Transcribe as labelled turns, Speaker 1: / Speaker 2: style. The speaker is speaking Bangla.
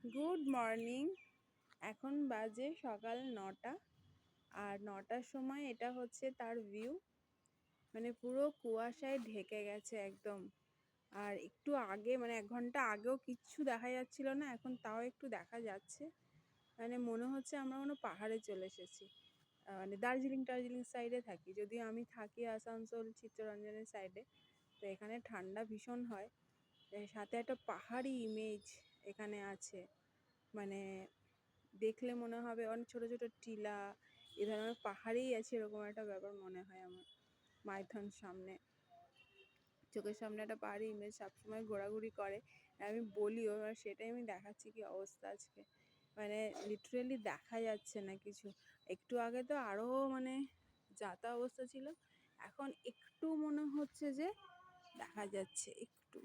Speaker 1: Good morning. এখন বাজে সকাল 9টা, আর 9টার সময় এটা হচ্ছে তার ভিউ। মানে পুরো কুয়াশায় ঢেকে গেছে একদম। আর একটু আগে মানে 1 ঘন্টা আগেও কিচ্ছু দেখা যাচ্ছিল না, এখন তাও একটু দেখা যাচ্ছে। মানে মনে হচ্ছে আমরা কোনো পাহাড়ে চলে এসেছি। মানে দার্জিলিং সাইডে থাকি, যদিও আমি থাকি আসানসোল চিত্তরঞ্জনের সাইডে। তো এখানে ঠান্ডা ভীষণ হয়, সাথে একটা পাহাড়ি ইমেজ এখানে আছে। মানে দেখলে মনে হবে অনেক ছোট ছোট টিলা, এ ধরনের পাহাড়েই আছে, এরকম একটা ব্যাপার মনে হয় আমার। মাইথন সামনে, চোখের সামনে একটা পাহাড়ি ইমেজ সবসময় ঘোরাঘুরি করে। আমি বলিও, সেটাই আমি দেখাচ্ছি কি অবস্থা আজকে। মানে লিটারেলি দেখা যাচ্ছে না কিছু। একটু আগে তো আরো মানে যাতা অবস্থা ছিল, এখন একটু মনে হচ্ছে যে দেখা যাচ্ছে একটু।